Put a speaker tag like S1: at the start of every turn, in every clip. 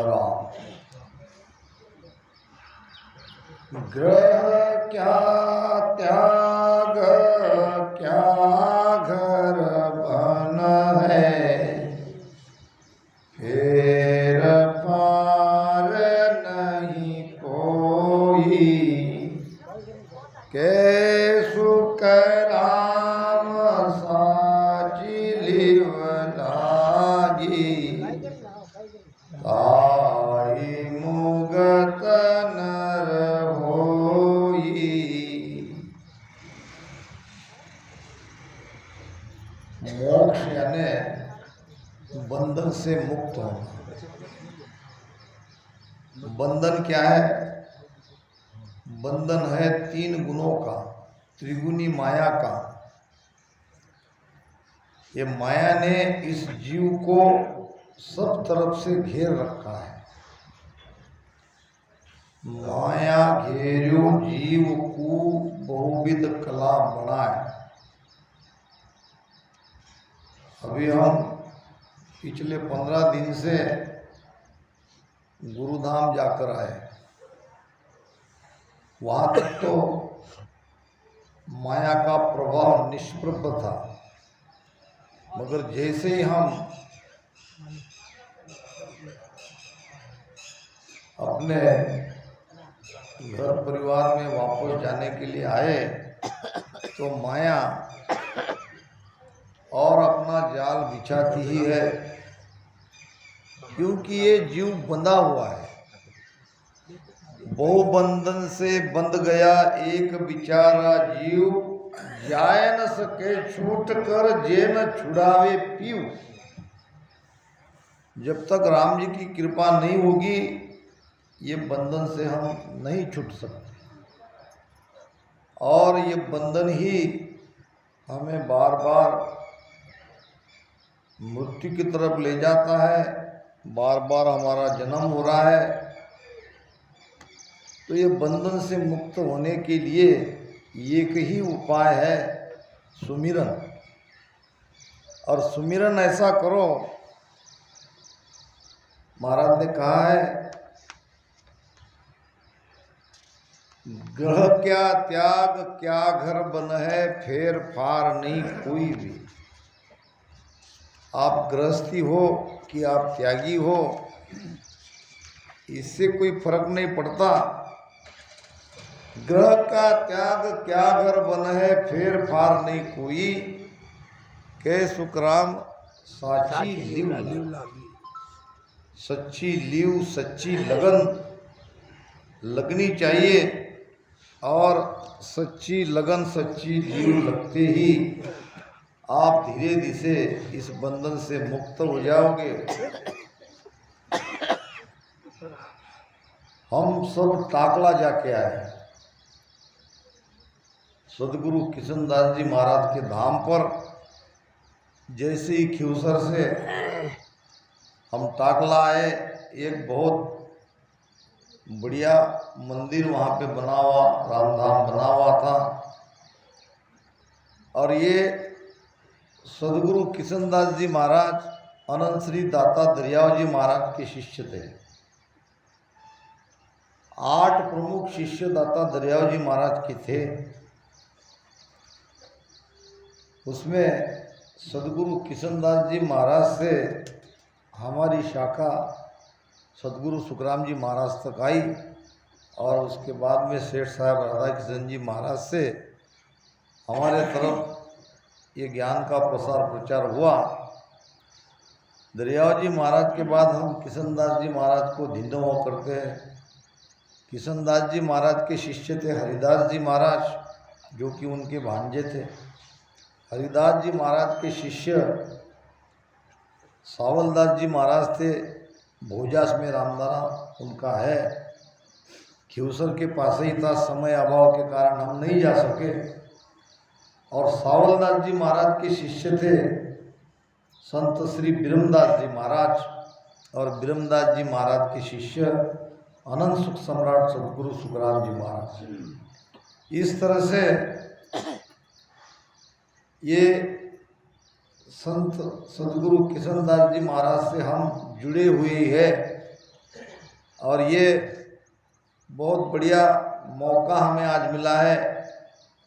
S1: राम। ग्रह क्या त्याग क्या घर बन है, फेर पार नहीं कोई। कैसु राम साची लिव लागी, ताई मुगत नर होई। मोक्ष यानी बंधन से मुक्त होना। बंधन क्या है? बंधन है तीन गुणों का, त्रिगुणी माया का। ये माया ने इस जीव को सब तरफ से घेर रखा है। माया घेरियो जीव को बहुविध कला बनाए। अभी हम पिछले 15 दिन से गुरुधाम जाकर आए। वहां तक तो माया का प्रभाव निष्प्रभ था, मगर जैसे ही हम अपने घर परिवार में वापस जाने के लिए आए तो माया और अपना जाल बिछाती ही है, क्योंकि ये जीव बंधा हुआ है। बहु बंधन से बंध गया एक बिचारा जीव, जाय न सके छूट कर जे न छुड़ावे पीव। जब तक राम जी की कृपा नहीं होगी ये बंधन से हम नहीं छूट सकते, और ये बंधन ही हमें बार बार मृत्यु की तरफ ले जाता है। बार बार हमारा जन्म हो रहा है। तो ये बंधन से मुक्त होने के लिए एक ही उपाय है, सुमिरन। और सुमिरन ऐसा करो, महाराज ने कहा है, ग्रह क्या त्याग क्या घर बन है, फेर फार नहीं कोई भी। आप गृहस्थी हो कि आप त्यागी हो, इससे कोई फर्क नहीं पड़ता। ग्रह का त्याग क्या घर बन है, फेर फार नहीं कोई। कै सुखराम साची लिव लागी। सच्ची लीव, सच्ची लगन लगनी चाहिए, और सच्ची लगन सच्ची लीव लगते ही आप धीरे धीरे इस बंधन से मुक्त हो जाओगे। हम सब टाकला जाके आए सदगुरु किशनदास जी महाराज के धाम पर। जैसे ही खिवसर से हम टाकला आए, एक बहुत बढ़िया मंदिर वहाँ पे बना हुआ, रामधाम बना हुआ था। और ये सदगुरु किशनदास जी महाराज अनंत श्री दाता दरियाव जी महाराज के शिष्य थे। 8 प्रमुख शिष्य दाता दरियाव जी महाराज के थे। उसमें सदगुरु किशनदास जी महाराज से हमारी शाखा सदगुरु सुखराम जी महाराज तक आई, और उसके बाद में सेठ साहब राधा किशन जी महाराज से हमारे तरफ ये ज्ञान का प्रसार प्रचार हुआ। दरियाव जी महाराज के बाद हम किशनदास जी महाराज को धिंडवा करते हैं। किशनदास जी महाराज के शिष्य थे हरिदास जी महाराज, जो कि उनके भांजे थे। हरिदास जी महाराज के शिष्य सावलदास जी महाराज थे। भोजास में रामदाना उनका है। खिवसर के पास ही था, समय अभाव के कारण हम नहीं जा सके। और सावलदास जी महाराज के शिष्य थे संत श्री ब्रह्मदास जी महाराज, और ब्रह्मदास जी महाराज के शिष्य अनंत सुख सम्राट सदगुरु सुखराम जी महाराज। इस तरह से ये संत सदगुरु किशनदास जी महाराज से हम जुड़े हुए हैं। और ये बहुत बढ़िया मौका हमें आज मिला है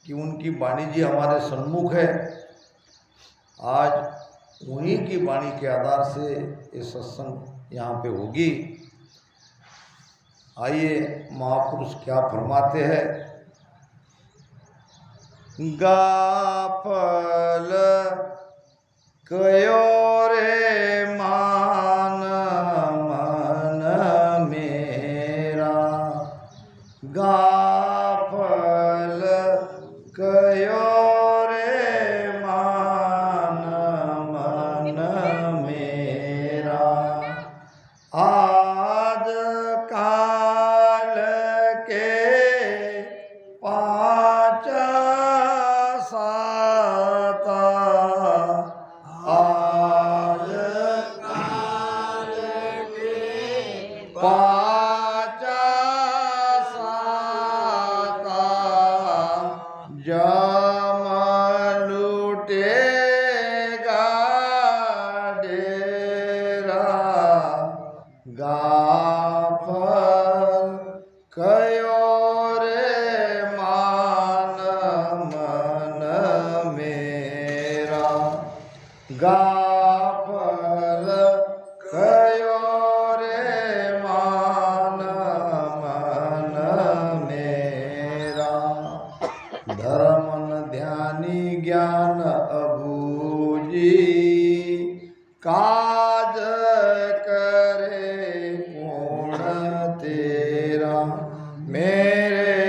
S1: कि उनकी वाणी जी हमारे सम्मुख है। आज उन्हीं की वाणी के आधार से ये सत्संग यहाँ पे होगी। आइए महापुरुष क्या फरमाते हैं। गाफल कयो रे मान मन मेरा, गाफल कयो रे मान मन मेरा, आज काल के पाँच साता, आज काल के पाँच साता, जम लूटेगा डेरा, गाफल कयो रे मान मन मेरा, गाफल कयो रे मान मन मेरा, धर्मन ध्यानी ज्ञान अबूझी, काज करे पूर्ण तेरा, मेरे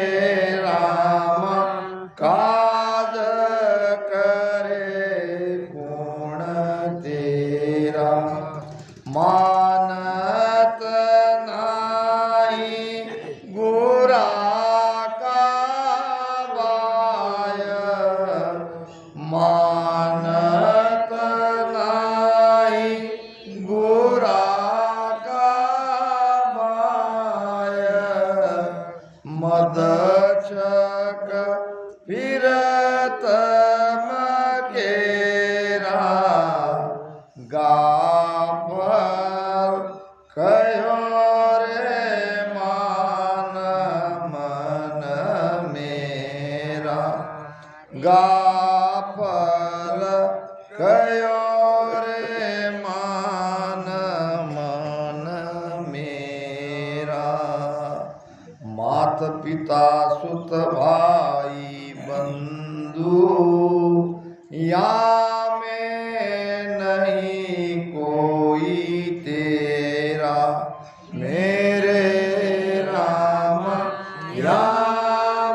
S1: राम काज करे पूर्ण तेरा, मानत नाही गुरा का बाय, मानत नाही गुरा का बाय, मदचक फिरत मकेरा, गाफल कयो रे मान मन मेरा, गाफल कयो रे मान मन मेरा, मात पिता सुत भाई बंधु, या में नहीं कोई तेरा, मेरे राम या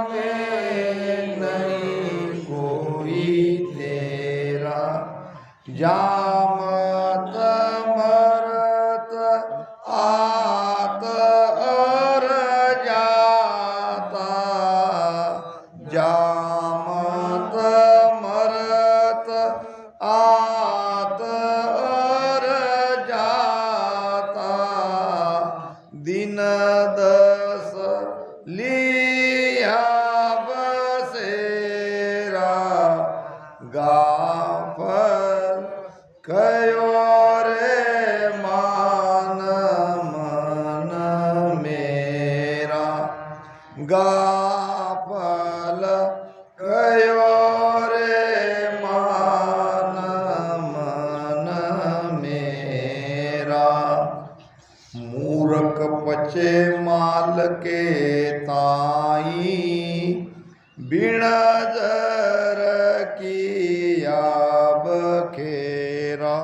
S1: में नहीं कोई तेरा, जामत मरत आत और जाता, जामत मरत आत और जाता, दिन दस लिया बसेरा, गाफल कयो रे मान मन मेरा, गाफल कयो रे मान मन मेरा, मूर्ख पचे माल के ताई, बिन जर किया बखेरा,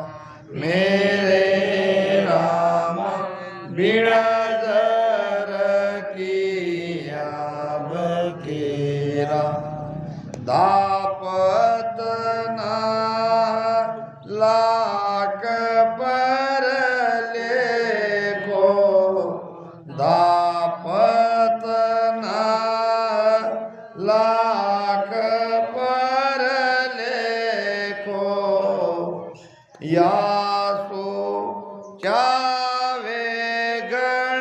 S1: मेरे राम बिन जर किया बखेरा, दापत ना लाक पर लेको, दापत ना लाक पर लेको, या सो चावे गण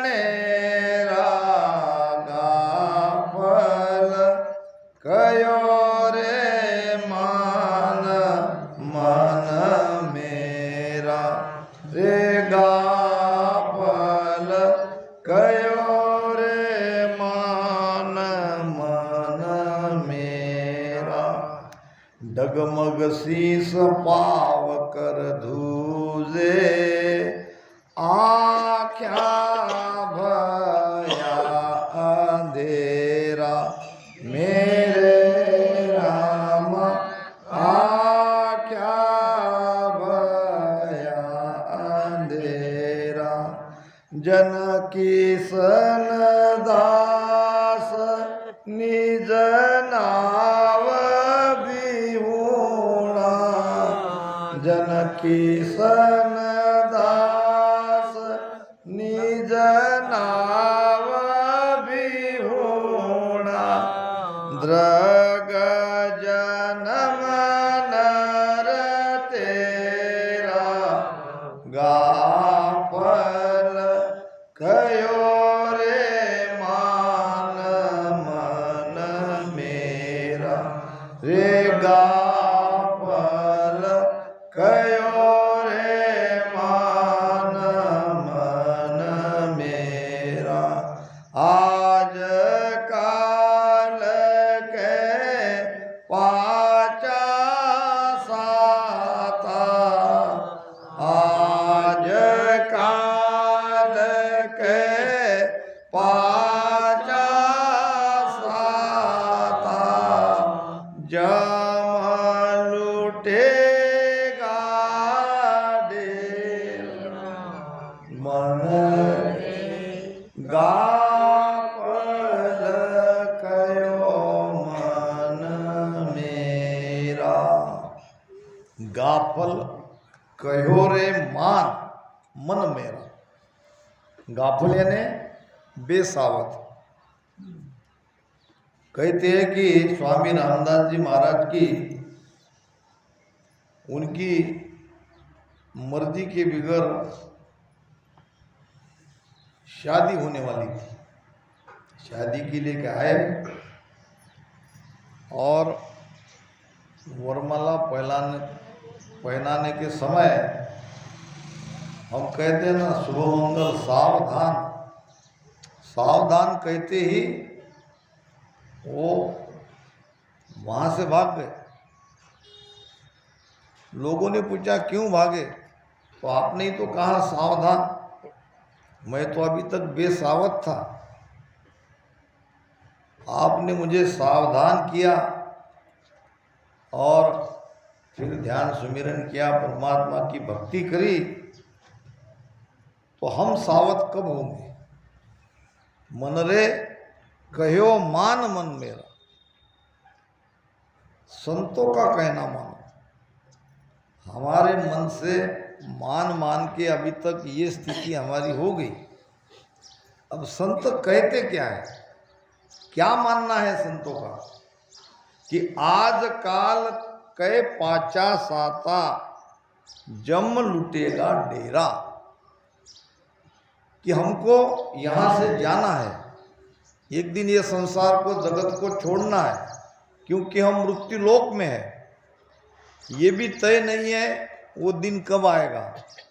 S1: शीस पाव कर धूजे आख्या भया अंधेरा मेरे राम आख्या भया अंधेरा जनकी सन दास निज नाव बिहुणा जनकी सन दास निज नाव बिहुणा द्रग जनम नर तेरा गाफल कयो रे मान मन मेरा रे गाफल कयो रे मान मन मेरा आज काल के पाचा साता आज काल के पाचा साता जम लुटेगा डेर मन गाफल कयो मन मेरा गाफल कहो रे मान मन मेरा गाफल यानी बेसावत कहते हैं कि स्वामी रामदास जी महाराज की उनकी मर्जी के बगैर शादी होने वाली थी शादी के लिए क्या है और वरमाला पहनाने के समय हम कहते हैं ना शुभ मंगल सावधान सावधान कहते ही वो वहाँ से भाग गए लोगों ने पूछा क्यों भागे तो आपने ही तो कहा सावधान मैं तो अभी तक बेसावत था आपने मुझे सावधान किया और फिर ध्यान सुमिरन किया परमात्मा की भक्ति करी तो हम सावत कब होंगे मन रे कहो मान मन मेरा संतों का कहना मानो हमारे मन से मान के अभी तक ये स्थिति हमारी हो गई अब संत कहते क्या है क्या मानना है संतों का कि आज काल कै पाचा साता जम लुटेगा डेरा कि हमको यहाँ से जाना है एक दिन ये संसार को जगत को छोड़ना है क्योंकि हम मृत्यु लोक में है ये भी तय नहीं है वो दिन कब आएगा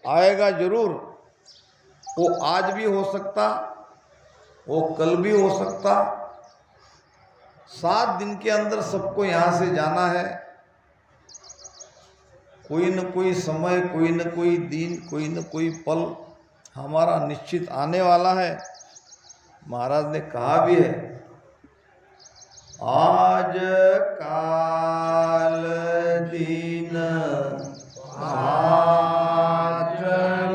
S1: आएगा जरूर वो आज भी हो सकता वो कल भी हो सकता 7 दिन के अंदर सबको यहाँ से जाना है कोई न कोई समय कोई न कोई दिन कोई न कोई पल हमारा निश्चित आने वाला है महाराज ने कहा भी है आज काल दिन आज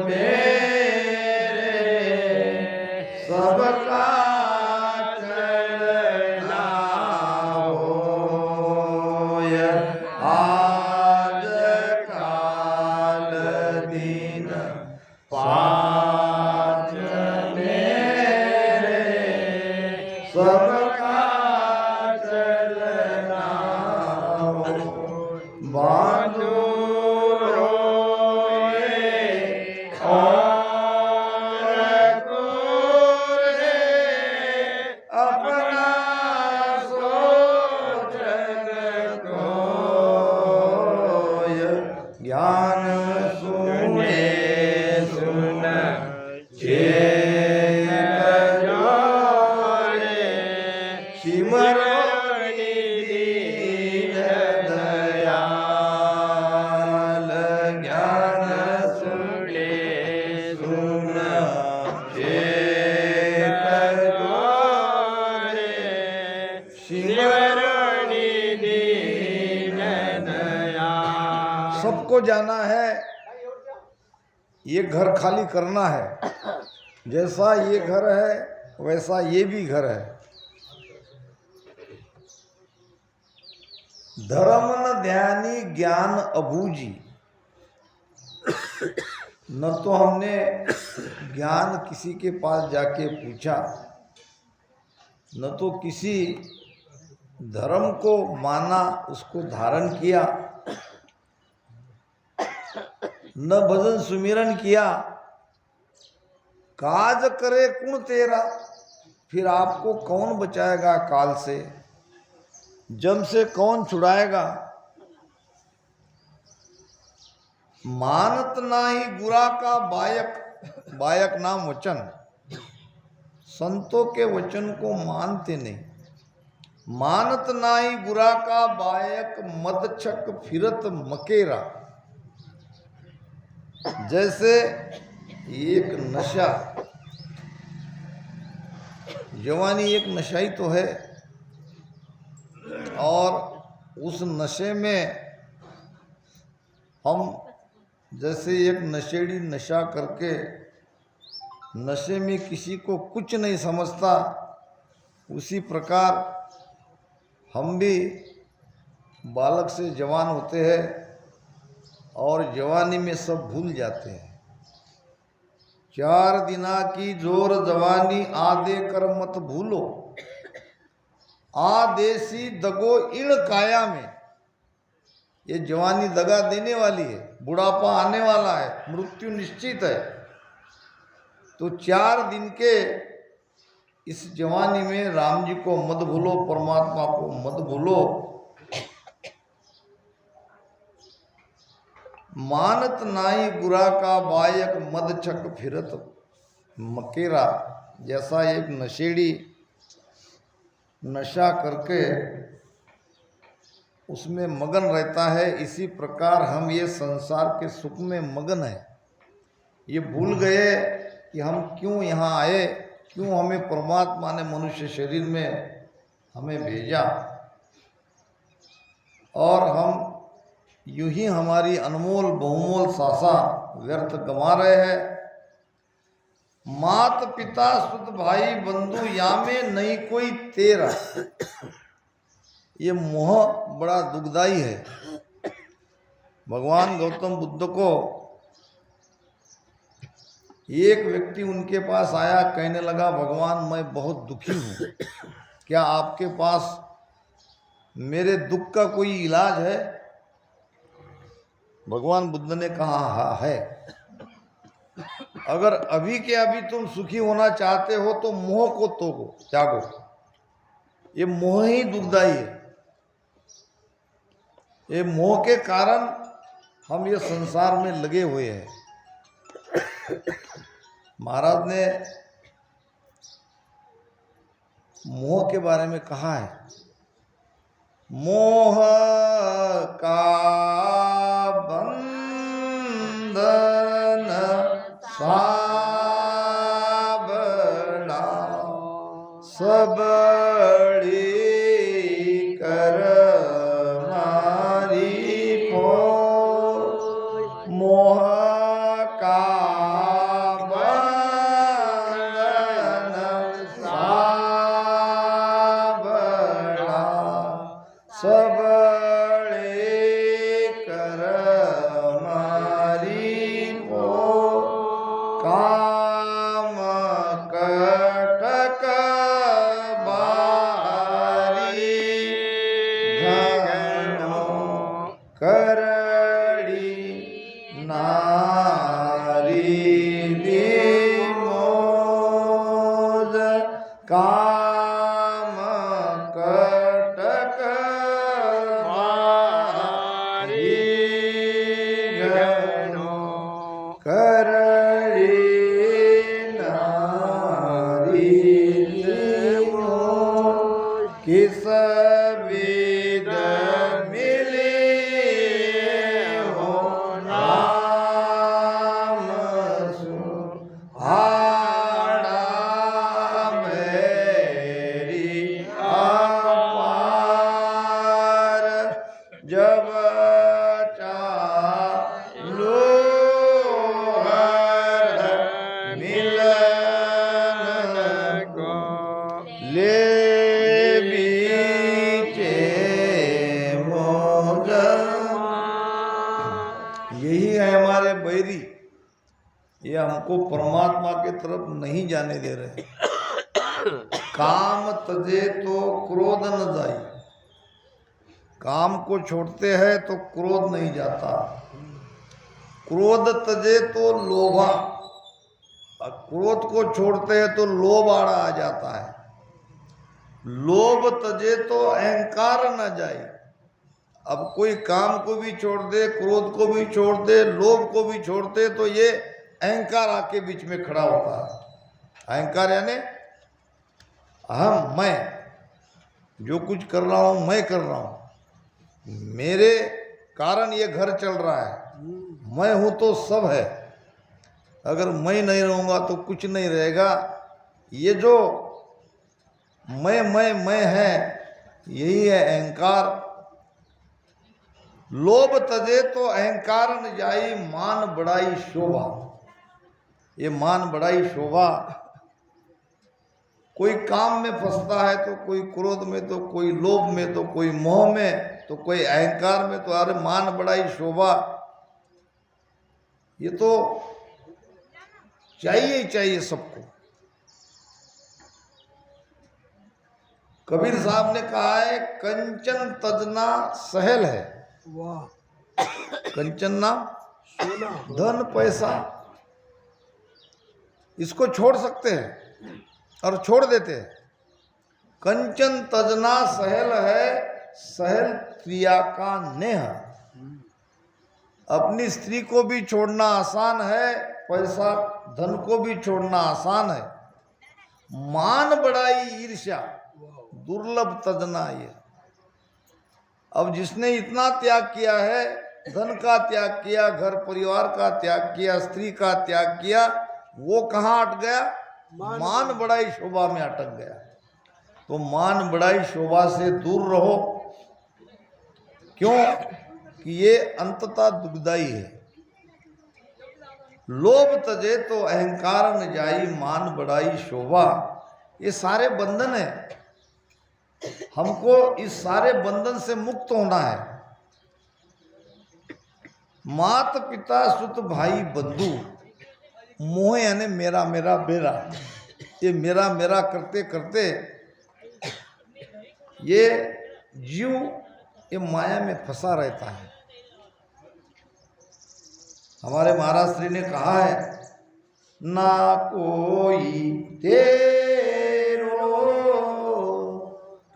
S1: मेरे सबका चलना होय आज काल दिन पाँच मेरे सबका चलना हो बांधो को जाना है, ये घर खाली करना है। जैसा ये घर है वैसा ये भी घर है। धर्म न ध्यानी ज्ञान अबूझी। न तो हमने ज्ञान किसी के पास जाके पूछा, न तो किसी धर्म को माना, उसको धारण किया, न भजन सुमिरन किया। काज करे कुण तेरा, फिर आपको कौन बचाएगा काल से, जम से कौन छुड़ाएगा। मानत नाही गुरा का बायक, बायक नाम वचन, संतों के वचन को मानते नहीं। मानत नाही गुरा का बायक, मदछक फिरत मकेरा। जैसे एक नशा, जवानी एक नशा ही तो है, और उस नशे में हम जैसे एक नशेड़ी नशा करके नशे में किसी को कुछ नहीं समझता, उसी प्रकार हम भी बालक से जवान होते हैं और जवानी में सब भूल जाते हैं। 4 दिना की जोर जवानी, आदे कर मत भूलो, आदेसी दगो इण काया में। ये जवानी दगा देने वाली है, बुढ़ापा आने वाला है, मृत्यु निश्चित है। तो 4 दिन के इस जवानी में राम जी को मत भूलो, परमात्मा को मत भूलो। मानत नाई गुरा का बायक, मद छक फिरत मकेरा। जैसा एक नशेड़ी नशा करके उसमें मगन रहता है, इसी प्रकार हम ये संसार के सुख में मगन है। ये भूल गए कि हम क्यों यहाँ आए, क्यों हमें परमात्मा ने मनुष्य शरीर में हमें भेजा, और हम यूं ही हमारी अनमोल बहुमोल सासा व्यर्थ गंवा रहे हैं। मात पिता सुत भाई बंधु, यामे नहीं कोई तेरा। ये मोह बड़ा दुखदाई है। भगवान गौतम बुद्ध को एक व्यक्ति उनके पास आया, कहने लगा, भगवान मैं बहुत दुखी हूँ, क्या आपके पास मेरे दुख का कोई इलाज है। भगवान बुद्ध ने कहा, हाँ है। अगर अभी के अभी तुम सुखी होना चाहते हो तो मोह को त्यागो। ये मोह ही दुखदाई है। ये मोह के कारण हम ये संसार में लगे हुए हैं। महाराज ने मोह के बारे में कहा है, मोह का बंधन साबड़ा, सबड़ी कर मारी को। मोह का बंधन साबड़ा, सबड़े कर मारी को। काम कटक बारी, घनो करड़ी नारी विमोद। काम कटक बारी, घनो करड़ी नारी विमोद। किस विद मिले हो नाम सुहाड़ा, मेरी अपार। जब चाह हमको परमात्मा के तरफ नहीं जाने दे रहे। काम तजे तो क्रोध न जाए, काम को छोड़ते हैं तो क्रोध नहीं जाता। क्रोध तजे तो लोभा, क्रोध को छोड़ते हैं तो लोभ आड़ा आ जाता है। लोभ तजे तो अहंकार न जाए। अब कोई काम को भी छोड़ दे, क्रोध को भी छोड़ दे, लोभ को भी छोड़ दे, तो ये अहंकार आके बीच में खड़ा होता है। अहंकार यानी अहम, मैं जो कुछ कर रहा हूं मैं कर रहा हूं, मेरे कारण ये घर चल रहा है, मैं हूं तो सब है, अगर मैं नहीं रहूंगा तो कुछ नहीं रहेगा। ये जो मैं है, यही है अहंकार। लोभ तजे तो अहंकार न जाई, मान बढ़ाई शोभा। ये मान बढ़ाई शोभा, कोई काम में फंसता है तो कोई क्रोध में, तो कोई लोभ में, तो कोई मोह में, तो कोई अहंकार में, तो अरे मान बढ़ाई शोभा। ये तो चाहिए ही चाहिए सबको। कबीर साहब ने कहा है कंचन तजना सहल है।
S2: वाह।
S1: कंचन नाम
S2: सोना,
S1: धन पैसा, इसको छोड़ सकते हैं और छोड़ देते हैं। कंचन तजना सहल है, सहल प्रिया का नेह। अपनी स्त्री को भी छोड़ना आसान है, पैसा धन को भी छोड़ना आसान है। मान बढ़ाई ईर्ष्या, दुर्लभ तजना ये। अब जिसने इतना त्याग किया है, धन का त्याग किया, घर परिवार का त्याग किया, स्त्री का त्याग किया, वो कहाँ अट गया? मान बढ़ाई शोभा में अटक गया। तो मान बढ़ाई शोभा से दूर रहो। क्यों? कि ये अंततः दुखदाई है। लोभ तजे तो अहंकार न जाई, मान बढ़ाई शोभा। ये सारे बंधन है, हमको इस सारे बंधन से मुक्त होना है। मात पिता सुत भाई बंधु, मोह यानी मेरा मेरा मेरा, ये मेरा मेरा करते करते ये जीव ये माया में फंसा रहता है। हमारे महाराज श्री ने कहा है, ना कोई तेरो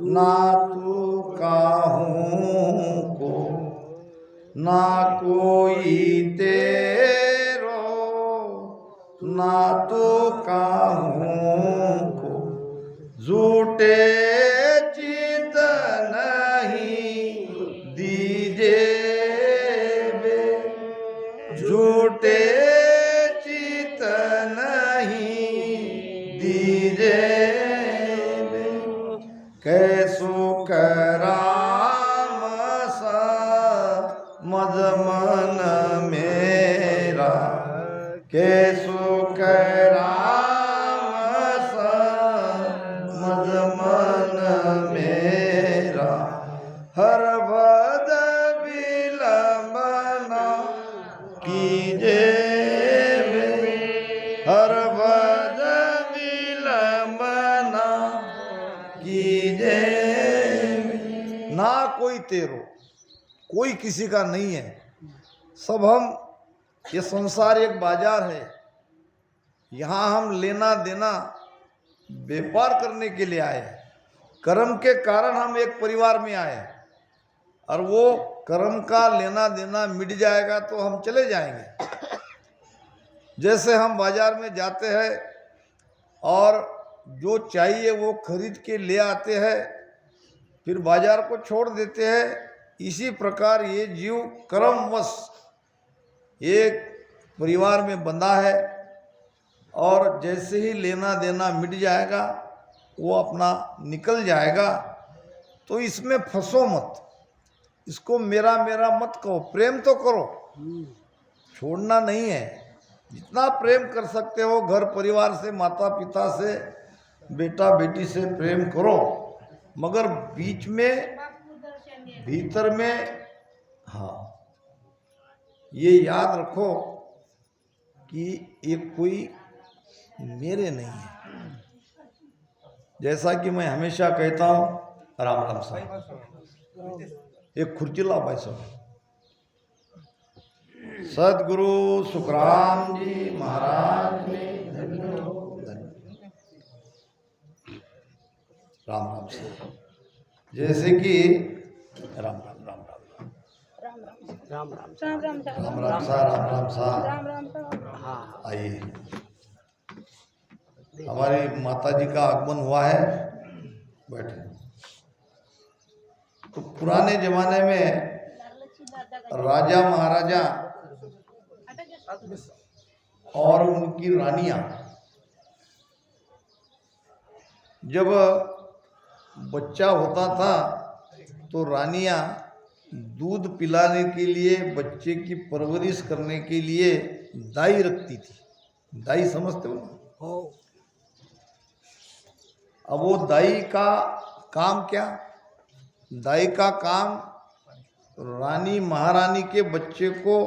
S1: ना तू काहूं को, ना कोई तेरो ना तू काहूं को, झूठे चित नहीं दीजे बे, झूठे चित नहीं दीजे बे। कैसो कराम सा मज मन मेरा, कैसो कराम सा मज मन मेरा। हर बद विलंबना कीजे बे, हर बद विलंबना कीजे। ना कोई तेरो, कोई किसी का नहीं है, सब हम, ये संसार एक बाजार है, यहाँ हम लेना देना व्यापार करने के लिए आए हैं। कर्म के कारण हम एक परिवार में आए हैं, और वो कर्म का लेना देना मिट जाएगा तो हम चले जाएंगे। जैसे हम बाजार में जाते हैं और जो चाहिए वो खरीद के ले आते हैं, फिर बाजार को छोड़ देते हैं, इसी प्रकार ये जीव कर्मवश एक परिवार में बंधा है, और जैसे ही लेना देना मिट जाएगा वो अपना निकल जाएगा। तो इसमें फंसो मत, इसको मेरा मेरा मत कहो, प्रेम तो करो, छोड़ना नहीं है। जितना प्रेम कर सकते हो घर परिवार से, माता पिता से, बेटा बेटी से प्रेम करो, मगर बीच में भीतर में हाँ ये याद रखो कि ये कोई मेरे नहीं है। जैसा कि मैं हमेशा कहता हूँ, राम राम साहब, एक खुर्चिला भाई साहब, सदगुरु सुखराम जी महाराज ने राम राम साहब, जैसे कि राम राम राम राम राम साहब आइए। हमारी माता जी का आगमन हुआ है, बैठे। तो पुराने जमाने में राजा महाराजा और उनकी रानियां जब बच्चा होता था तो रानियां दूध पिलाने के लिए, बच्चे की परवरिश करने के लिए दाई रखती थी। दाई समझते हो ना?
S2: हो
S1: अब वो दाई का काम क्या? दाई का काम रानी महारानी के बच्चे को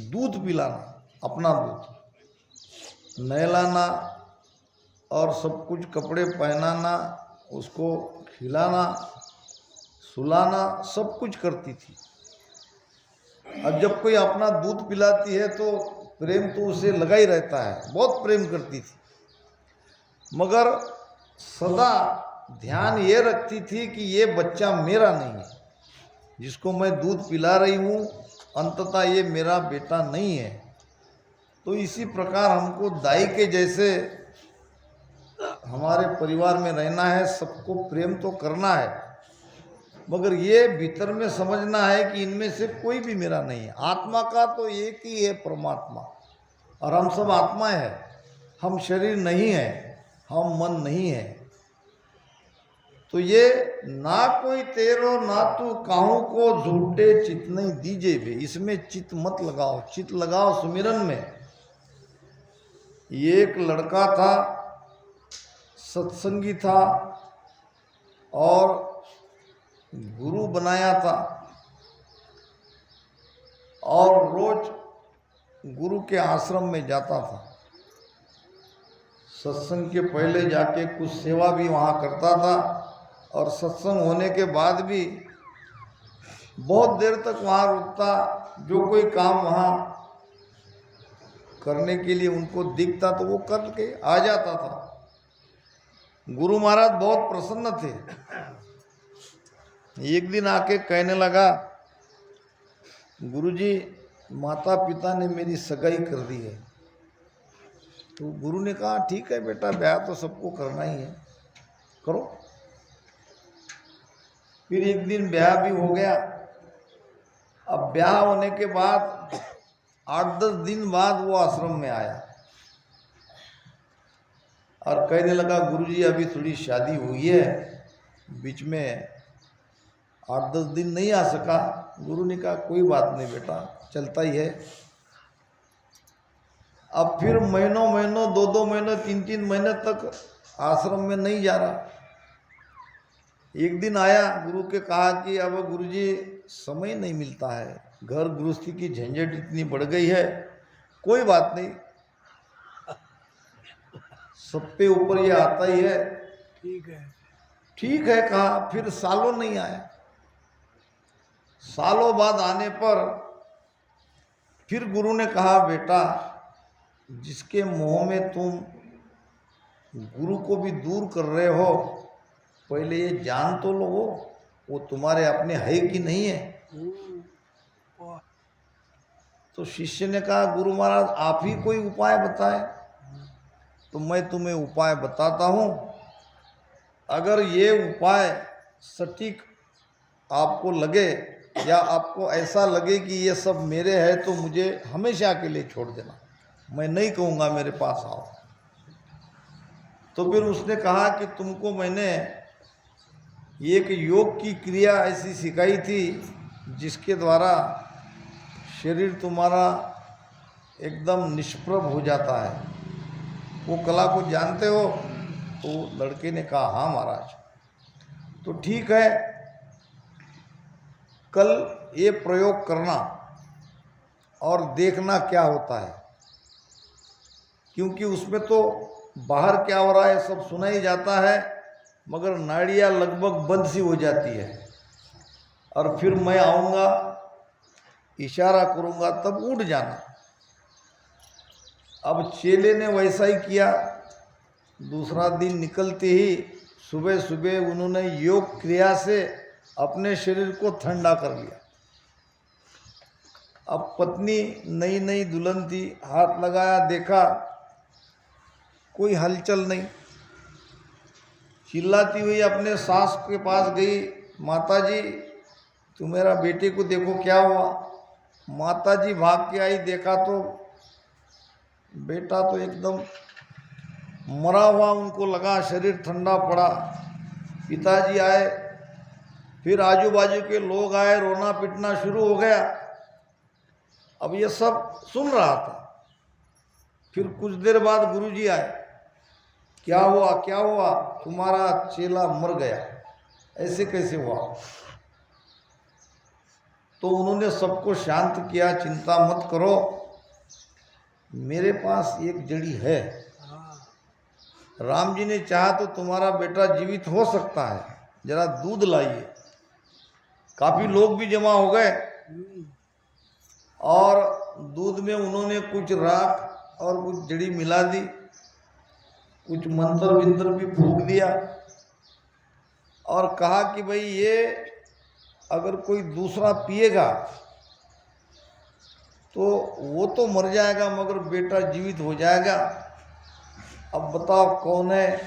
S1: दूध पिलाना, अपना दूध नहलाना और सब कुछ, कपड़े पहनाना, उसको खिलाना, सुलाना, सब कुछ करती थी। अब जब कोई अपना दूध पिलाती है तो प्रेम तो उसे लगा ही रहता है, बहुत प्रेम करती थी, मगर सदा ध्यान ये रखती थी कि ये बच्चा मेरा नहीं है, जिसको मैं दूध पिला रही हूँ अंततः ये मेरा बेटा नहीं है। तो इसी प्रकार हमको दाई के जैसे हमारे परिवार में रहना है, सबको प्रेम तो करना है, मगर ये भीतर में समझना है कि इनमें से कोई भी मेरा नहीं है। आत्मा का तो एक ही है, परमात्मा, और हम सब आत्मा है। हम शरीर नहीं है, हम मन नहीं है। तो ये ना कोई तेरो ना तू काहू को झूठे चित नहीं दीजे बे, इसमें चित मत लगाओ, चित लगाओ सुमिरन में। ये एक लड़का था, सत्संगी था और गुरु बनाया था, और रोज गुरु के आश्रम में जाता था। सत्संग के पहले जाके कुछ सेवा भी वहाँ करता था, और सत्संग होने के बाद भी बहुत देर तक वहाँ रुकता। जो कोई काम वहाँ करने के लिए उनको दिखता तो वो करके आ जाता था। गुरु महाराज बहुत प्रसन्न थे। एक दिन आके कहने लगा, गुरुजी माता पिता ने मेरी सगाई कर दी है। तो गुरु ने कहा, ठीक है बेटा, ब्याह तो सबको करना ही है, करो। फिर एक दिन ब्याह भी हो गया। अब ब्याह होने के बाद 8-10 दिन बाद वो आश्रम में आया और कहने लगा, गुरुजी अभी थोड़ी शादी हुई है, बीच में 8-10 दिन नहीं आ सका। गुरु ने कहा, कोई बात नहीं बेटा, चलता ही है। अब फिर महीनों महीनों, 2-2 महीनों, 3-3 महीने तक आश्रम में नहीं जा रहा। एक दिन आया, गुरु के कहा कि अब गुरुजी समय नहीं मिलता है, घर गृहस्थी की झंझट इतनी बढ़ गई है, कोई बात नहीं, सब पे ऊपर ये आता ही है।
S2: ठीक है,
S1: ठीक है कहा। फिर सालों नहीं आया। सालों बाद आने पर फिर गुरु ने कहा, बेटा जिसके मोह में तुम गुरु को भी दूर कर रहे हो, पहले ये जान तो लो वो तुम्हारे अपने है कि नहीं है।
S2: वाह,
S1: तो शिष्य ने कहा, गुरु महाराज आप ही कोई उपाय बताएं। तो मैं तुम्हें उपाय बताता हूँ, अगर ये उपाय सटीक आपको लगे या आपको ऐसा लगे कि ये सब मेरे है, तो मुझे हमेशा के लिए छोड़ देना, मैं नहीं कहूँगा मेरे पास आओ। तो फिर उसने कहा कि तुमको मैंने एक योग की क्रिया ऐसी सिखाई थी जिसके द्वारा शरीर तुम्हारा एकदम निष्प्रभ हो जाता है, वो कला को जानते हो? तो लड़के ने कहा, हाँ महाराज। तो ठीक है, कल ये प्रयोग करना और देखना क्या होता है, क्योंकि उसमें तो बाहर क्या हो रहा है सब सुना ही जाता है, मगर नाड़ियाँ लगभग बंद सी हो जाती है। और फिर मैं आऊँगा, इशारा करूँगा, तब उठ जाना। अब चेले ने वैसा ही किया। दूसरा दिन निकलते ही सुबह सुबह उन्होंने योग क्रिया से अपने शरीर को ठंडा कर लिया। अब पत्नी नई नई दुल्हन थी, हाथ लगाया, देखा कोई हलचल नहीं। चिल्लाती हुई अपने सास के पास गई, माता जी तुम मेरा बेटे को देखो क्या हुआ। माता जी भाग के आई, देखा तो बेटा तो एकदम मरा हुआ उनको लगा, शरीर ठंडा पड़ा। पिताजी आए, फिर आजू बाजू के लोग आए, रोना पिटना शुरू हो गया। अब ये सब सुन रहा था। फिर कुछ देर बाद गुरुजी आए, क्या हुआ क्या हुआ, तुम्हारा चेला मर गया, ऐसे कैसे हुआ। तो उन्होंने सबको शांत किया, चिंता मत करो, मेरे पास एक जड़ी है। राम जी ने चाहा तो तुम्हारा बेटा जीवित हो सकता है, जरा दूध लाइए। काफी लोग भी जमा हो गए और दूध में उन्होंने कुछ राख और कुछ जड़ी मिला दी, कुछ मंत्र विंत्र भी फूंक दिया और कहा कि भाई ये अगर कोई दूसरा पिएगा तो वो तो मर जाएगा मगर बेटा जीवित हो जाएगा। अब बताओ कौन है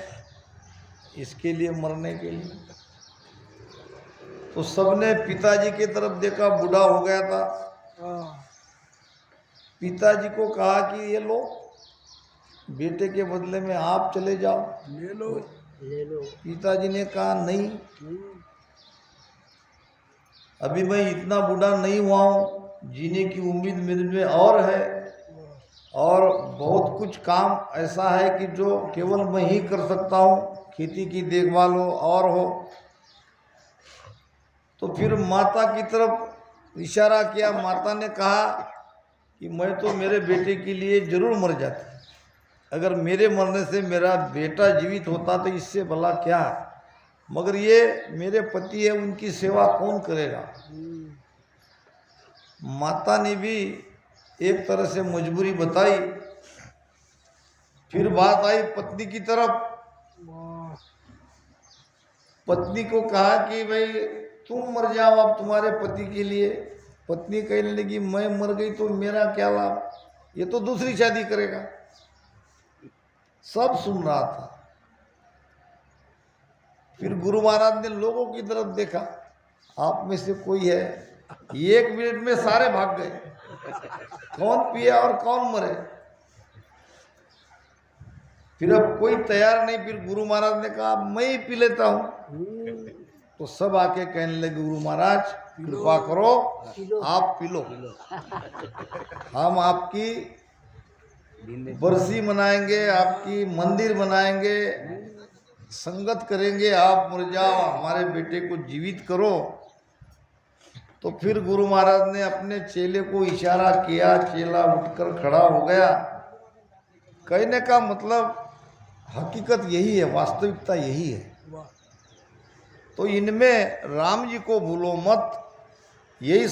S1: इसके लिए मरने के लिए। तो सबने पिताजी की तरफ देखा, बूढ़ा हो गया था। पिताजी को कहा कि ये लो, बेटे के बदले में आप चले जाओ,
S2: ले लो ले लो।
S1: पिताजी ने कहा नहीं, अभी मैं इतना बूढ़ा नहीं हुआ हूँ, जीने की उम्मीद मेरे में और है, और बहुत कुछ काम ऐसा है कि जो केवल मैं ही कर सकता हूँ, खेती की देखभाल हो और हो। तो फिर माता की तरफ इशारा किया। माता ने कहा कि मैं तो मेरे बेटे के लिए जरूर मर जाती, अगर मेरे मरने से मेरा बेटा जीवित होता तो इससे भला क्या, मगर ये मेरे पति है, उनकी सेवा कौन करेगा। माता ने भी एक तरह से मजबूरी बताई। फिर बात आई पत्नी की तरफ। पत्नी को कहा कि भाई तुम मर जाओ अब तुम्हारे पति के लिए। पत्नी कहने लगी मैं मर गई तो मेरा क्या लाभ, ये तो दूसरी शादी करेगा। सब सुन रहा था। फिर गुरु महाराज ने लोगों की तरफ देखा, आप में से कोई है। 1 मिनट में सारे भाग गए, कौन पिया और कौन मरे। फिर अब कोई तैयार नहीं। फिर गुरु महाराज ने कहा मैं ही पी लेता हूँ। तो सब आके कहने लगे गुरु महाराज कृपा करो, आप पी लो, हम आपकी बरसी मनाएंगे, आपकी मंदिर बनाएंगे, संगत करेंगे, आप मर जाओ, हमारे बेटे को जीवित करो। तो फिर गुरु महाराज ने अपने चेले को इशारा किया, चेला उठकर खड़ा हो गया। कहने का मतलब हकीकत यही है, वास्तविकता यही है। तो इनमें राम जी को भूलो मत, यही